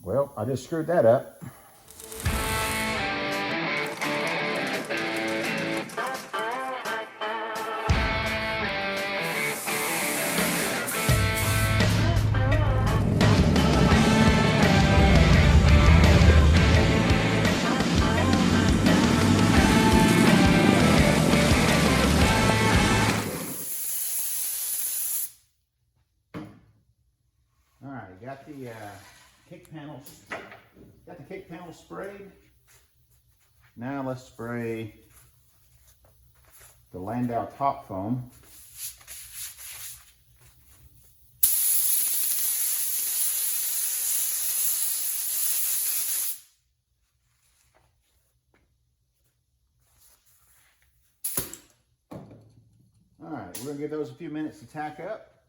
Well, I just screwed that up. All right, got the kick panels sprayed. Now let's spray the Landau top foam. All right, we're gonna give those a few minutes to tack up,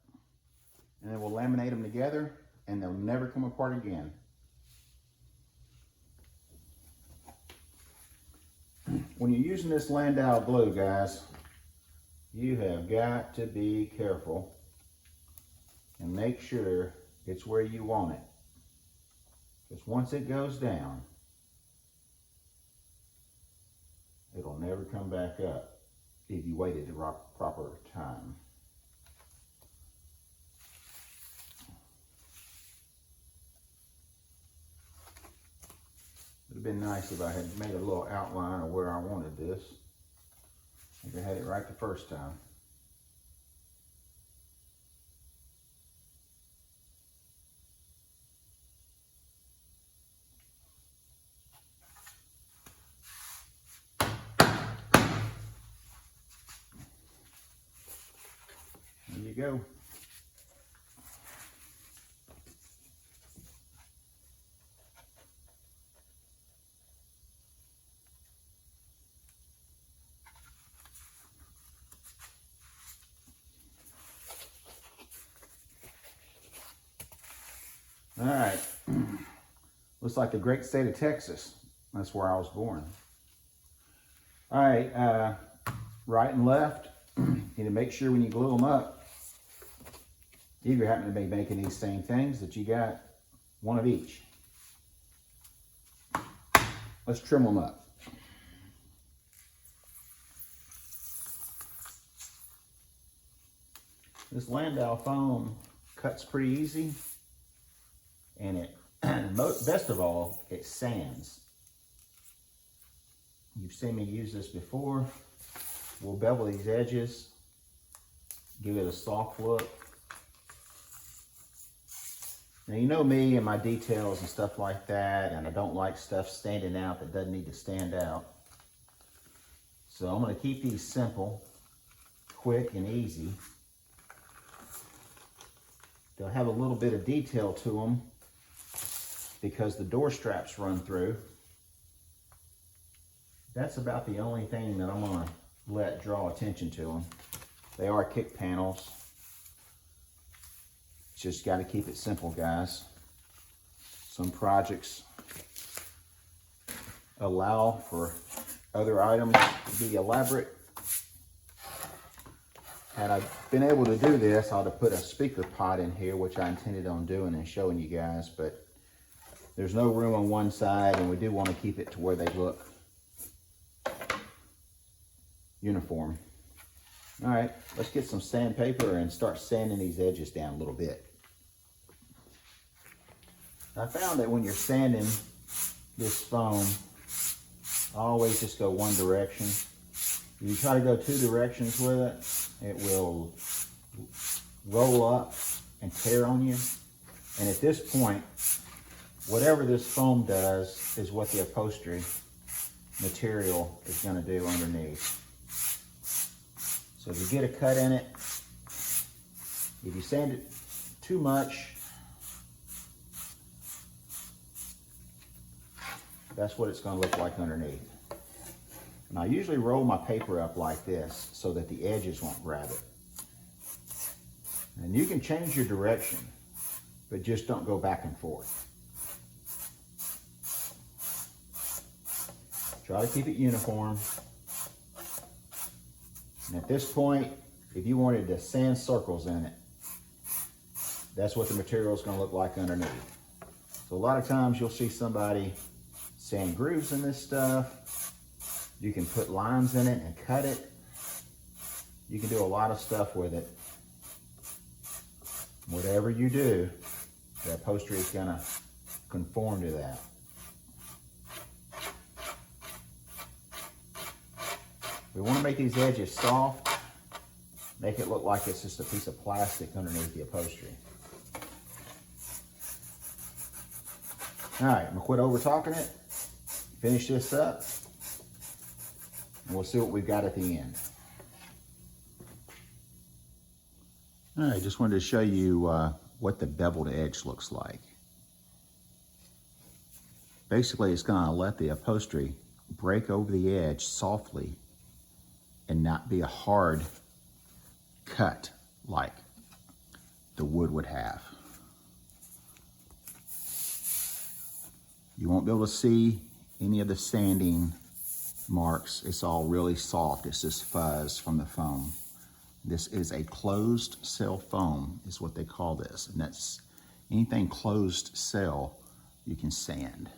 and then we'll laminate them together, and they'll never come apart again. When you're using this Landau glue, guys, you have got to be careful and make sure it's where you want it. Because once it goes down, it'll never come back up if you waited the proper time. It would have been nice if I had made a little outline of where I wanted this. I think I had it right the first time. There you go. All right, looks like the great state of Texas. That's where I was born. All right, right and left, you need to make sure when you glue them up, if you happen to be making these same things, that you got one of each. Let's trim them up. This Landau foam cuts pretty easy. And it, best of all, it sands. You've seen me use this before. We'll bevel these edges, give it a soft look. Now you know me and my details and stuff like that, and I don't like stuff standing out that doesn't need to stand out. So I'm going to keep these simple, quick, and easy. They'll have a little bit of detail to them because the door straps run through. That's about the only thing that I'm gonna let draw attention to them. They are kick panels. Just gotta keep it simple, guys. Some projects allow for other items to be elaborate. Had I been able to do this, I'd have put a speaker pot in here, which I intended on doing and showing you guys, but there's no room on one side, and we do want to keep it to where they look uniform. All right, let's get some sandpaper and start sanding these edges down a little bit. I found that when you're sanding this foam, always just go one direction. If you try to go two directions with it, it will roll up and tear on you. And at this point, whatever this foam does is what the upholstery material is going to do underneath. So if you get a cut in it, if you sand it too much, that's what it's going to look like underneath. And I usually roll my paper up like this so that the edges won't grab it. And you can change your direction, but just don't go back and forth. Try to keep it uniform. And at this point, if you wanted to sand circles in it, that's what the material is going to look like underneath. So a lot of times you'll see somebody sand grooves in this stuff. You can put lines in it and cut it. You can do a lot of stuff with it. Whatever you do, the upholstery is gonna conform to that. We want to make these edges soft, make it look like it's just a piece of plastic underneath the upholstery. All right, I'm gonna quit over talking it, finish this up, and we'll see what we've got at the end. All right, just wanted to show you what the beveled edge looks like. Basically, it's gonna let the upholstery break over the edge softly and not be a hard cut like the wood would have. You won't be able to see any of the sanding marks. It's all really soft. It's just fuzz from the foam. This is a closed cell foam is what they call this. And that's anything closed cell you can sand.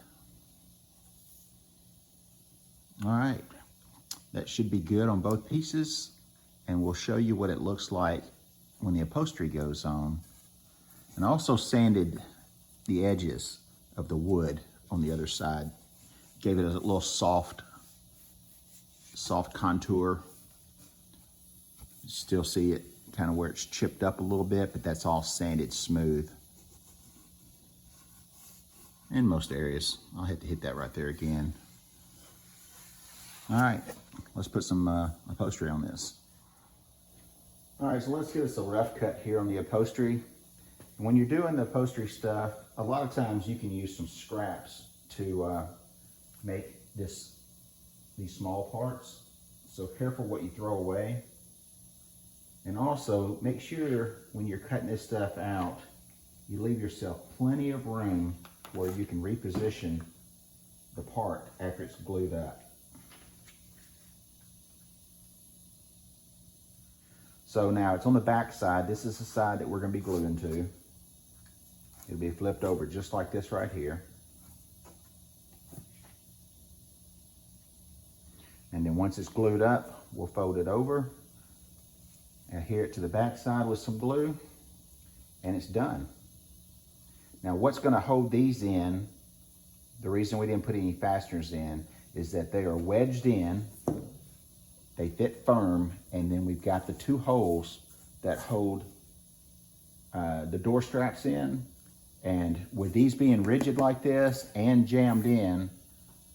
All right, that should be good on both pieces. And we'll show you what it looks like when the upholstery goes on. And I also sanded the edges of the wood on the other side. Gave it a little soft contour. You still see it kind of where it's chipped up a little bit, but that's all sanded smooth. In most areas. I'll have to hit that right there again. All right, let's put some upholstery on this. All right, so let's give us a rough cut here on the upholstery. When you're doing the upholstery stuff, a lot of times you can use some scraps to make these small parts. So careful what you throw away. And also make sure when you're cutting this stuff out, you leave yourself plenty of room where you can reposition the part after it's glued up. So now it's on the back side. This is the side that we're going to be gluing to. It'll be flipped over just like this right here. And then once it's glued up, we'll fold it over, adhere it to the back side with some glue, and it's done. Now what's going to hold these in, the reason we didn't put any fasteners in, is that they are wedged in, they fit firm, and then we've got the two holes that hold the door straps in. And with these being rigid like this and jammed in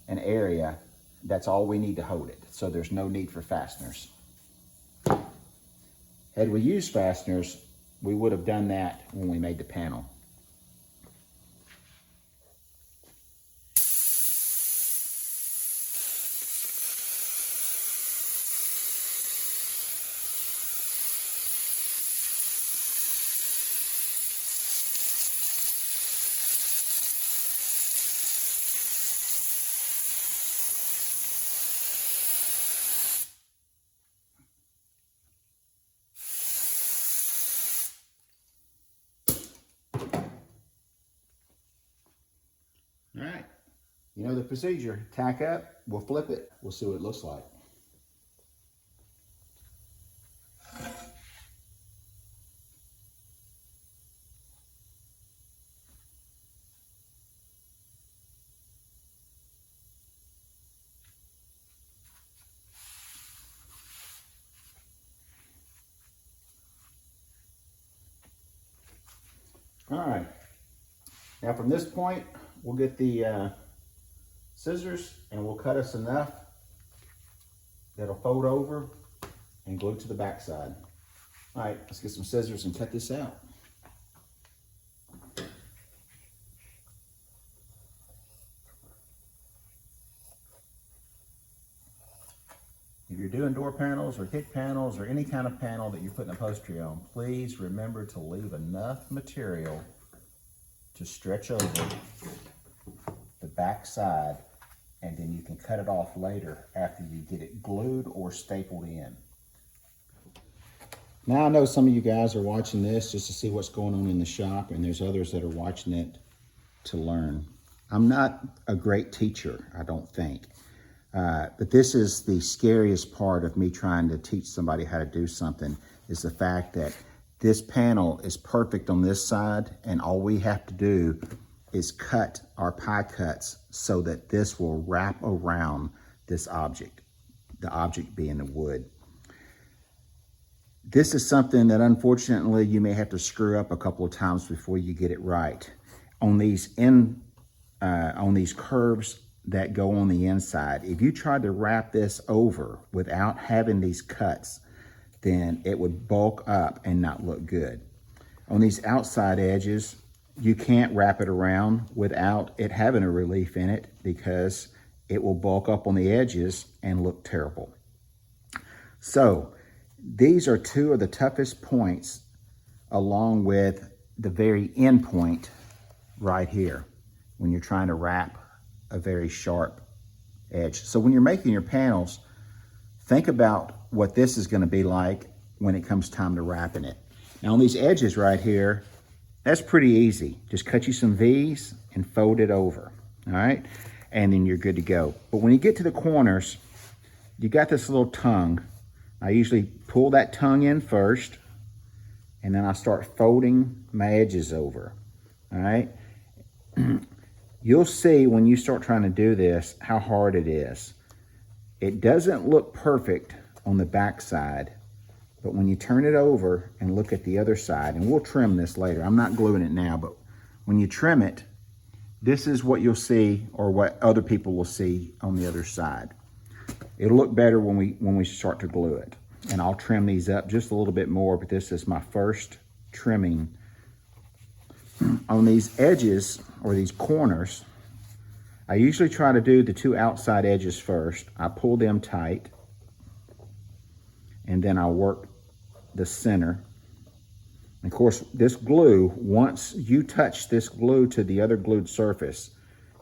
an area, that's all we need to hold it. So there's no need for fasteners. Had we used fasteners, we would have done that when we made the panel. All right, you know the procedure. Tack up, we'll flip it, we'll see what it looks like. All right, now from this point, we'll get the scissors and we'll cut us enough that'll fold over and glue to the back side. All right, let's get some scissors and cut this out. If you're doing door panels or hit panels or any kind of panel that you're putting upholstery on, please remember to leave enough material to stretch over the back side, and then you can cut it off later after you get it glued or stapled in. Now I know some of you guys are watching this just to see what's going on in the shop, and there's others that are watching it to learn. I'm not a great teacher, I don't think. But this is the scariest part of me trying to teach somebody how to do something, is the fact that this panel is perfect on this side, and all we have to do is cut our pie cuts so that this will wrap around this object, the object being the wood. This is something that unfortunately you may have to screw up a couple of times before you get it right. On these curves that go on the inside, if you tried to wrap this over without having these cuts, then it would bulk up and not look good. On these outside edges, you can't wrap it around without it having a relief in it, because it will bulk up on the edges and look terrible. So these are two of the toughest points, along with the very end point right here, when you're trying to wrap a very sharp edge. So when you're making your panels, think about what this is going to be like when it comes time to wrapping it. Now on these edges right here, that's pretty easy. Just cut you some V's and fold it over, all right? And then you're good to go. But when you get to the corners, you got this little tongue. I usually pull that tongue in first, and then I start folding my edges over, all right? You'll see when you start trying to do this how hard it is. It doesn't look perfect on the back side, but when you turn it over and look at the other side, and we'll trim this later, I'm not gluing it now, but when you trim it, this is what you'll see, or what other people will see on the other side. It'll look better when we start to glue it. And I'll trim these up just a little bit more, but this is my first trimming. On these edges, or these corners, I usually try to do the two outside edges first. I pull them tight, and then I'll work the center. And of course, this glue, once you touch this glue to the other glued surface,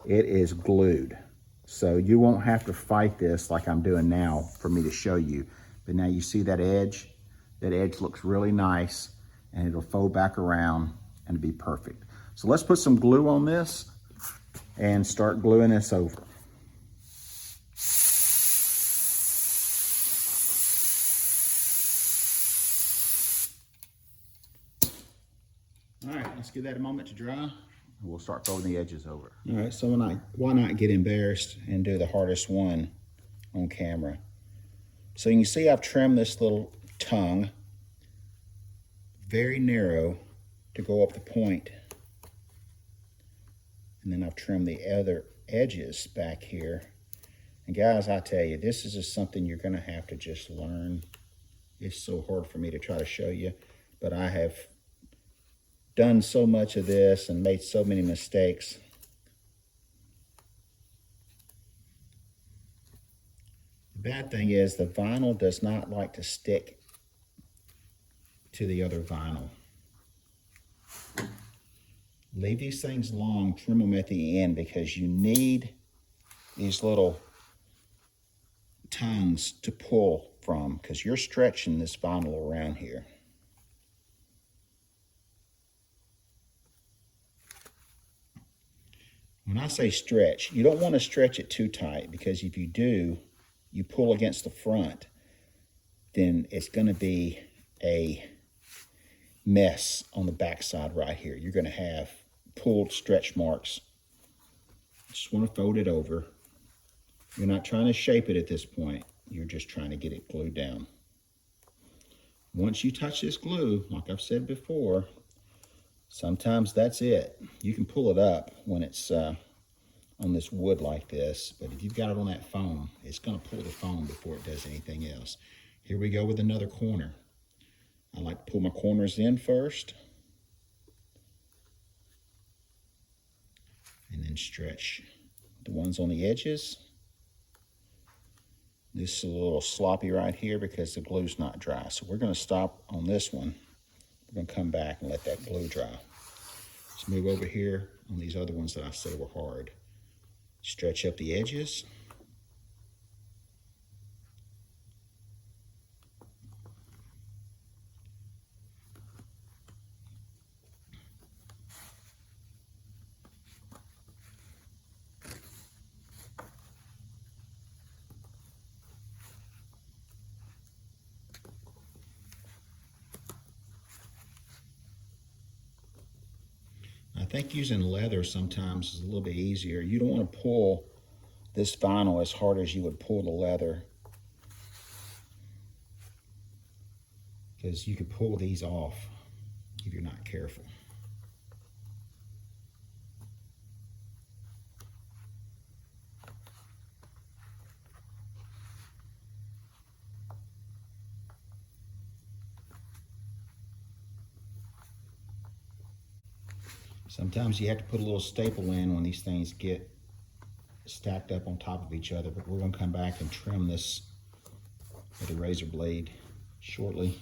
it is glued. So you won't have to fight this like I'm doing now for me to show you. But now you see that edge? That edge looks really nice, and it'll fold back around and it'll be perfect. So let's put some glue on this and start gluing this over. All right, let's give that a moment to dry. We'll start folding the edges over. All right, so why not get embarrassed and do the hardest one on camera? So you can see I've trimmed this little tongue very narrow to go up the point. And then I've trimmed the other edges back here. And guys, I tell you, this is just something you're gonna have to just learn. It's so hard for me to try to show you, but I have done so much of this and made so many mistakes. The bad thing is the vinyl does not like to stick to the other vinyl. Leave these things long, trim them at the end, because you need these little tongues to pull from, because you're stretching this vinyl around here. When I say stretch, you don't want to stretch it too tight, because if you do, you pull against the front, then it's going to be a mess on the back side right here. You're going to have pulled stretch marks. Just want to fold it over. You're not trying to shape it at this point. You're just trying to get it glued down. Once you touch this glue, like I've said before, sometimes that's it. You can pull it up when it's on this wood like this, but if you've got it on that foam, it's going to pull the foam before it does anything else. Here we go with another corner. I like to pull my corners in first, and then stretch the ones on the edges. This is a little sloppy right here because the glue's not dry. So we're going to stop on this one. We're going to come back and let that glue dry. Let's move over here on these other ones that I said were hard. Stretch up the edges. think using leather sometimes is a little bit easier. You don't want to pull this vinyl as hard as you would pull the leather, because you could pull these off if you're not careful. Sometimes you have to put a little staple in when these things get stacked up on top of each other, but we're going to come back and trim this with a razor blade shortly.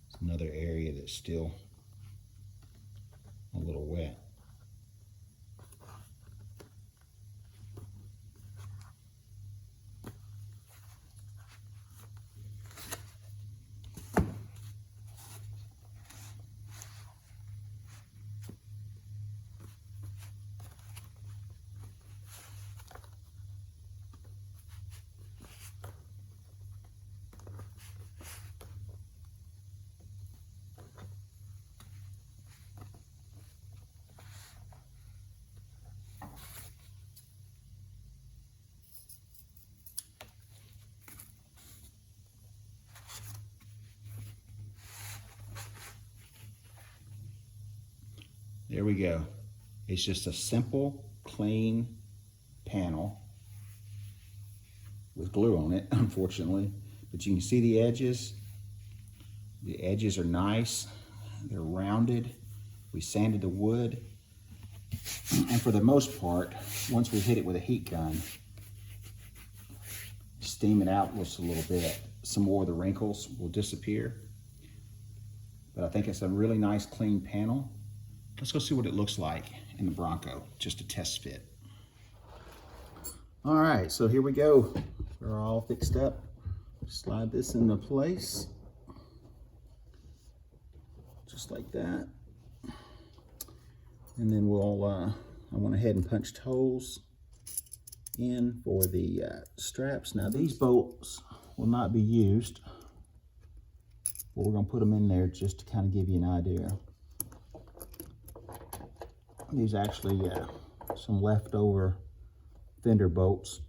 It's another area that's still a little wet. There we go. It's just a simple, clean panel with glue on it, unfortunately. But you can see the edges. The edges are nice. They're rounded. We sanded the wood. And for the most part, once we hit it with a heat gun, steam it out just a little bit, some more of the wrinkles will disappear. But I think it's a really nice, clean panel. Let's go see what it looks like in the Bronco, just a test fit. All right, so here we go. We're all fixed up. Slide this into place, just like that. And then we'll, I went ahead and punched holes in for the straps. Now these bolts will not be used, but we're gonna put them in there just to kind of give you an idea. These actually some leftover fender bolts.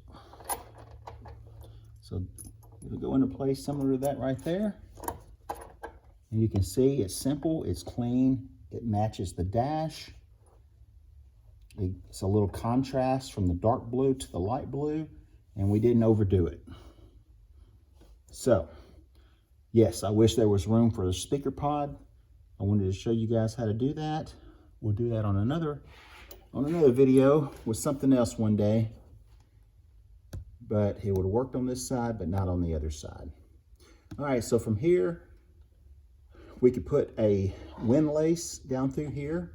So it'll go into place similar to that right there. And you can see it's simple, it's clean, it matches the dash. It's a little contrast from the dark blue to the light blue, and we didn't overdo it. So, yes, I wish there was room for a speaker pod. I wanted to show you guys how to do that. We'll do that on another video with something else one day. But it would have worked on this side, but not on the other side. All right, so from here, we could put a windlace down through here,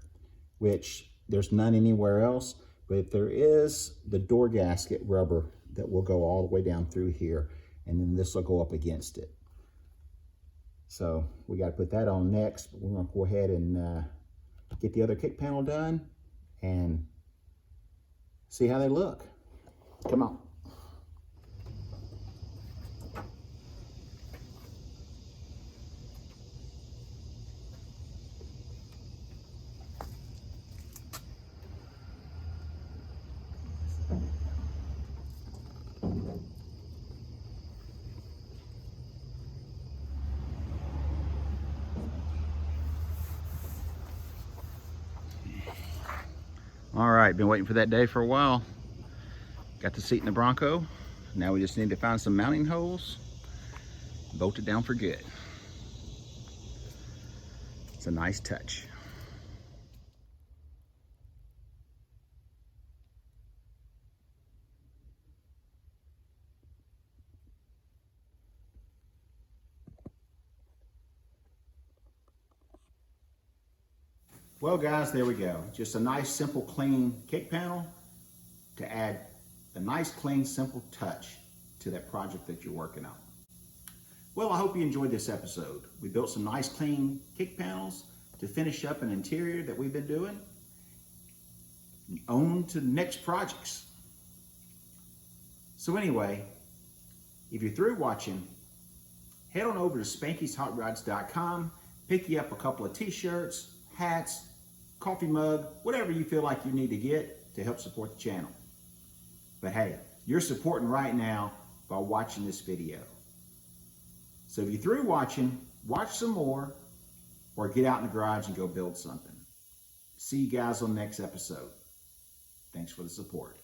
which there's none anywhere else, but there is the door gasket rubber that will go all the way down through here, and then this will go up against it. So we got to put that on next, but we're going to go ahead and get the other kick panel done and see how they look. Come on. All right, been waiting for that day for a while. Got the seat in the Bronco. Now we just need to find some mounting holes, bolt it down for good. It's a nice touch. Well guys, there we go. Just a nice, simple, clean kick panel to add a nice, clean, simple touch to that project that you're working on. Well, I hope you enjoyed this episode. We built some nice, clean kick panels to finish up an interior that we've been doing. On to the next projects. So anyway, if you're through watching, head on over to Spanky'sHotRods.com, pick you up a couple of t-shirts, hats, coffee mug, whatever you feel like you need to get to help support the channel. But hey, you're supporting right now by watching this video. So if you're through watching, watch some more or get out in the garage and go build something. See you guys on the next episode. Thanks for the support.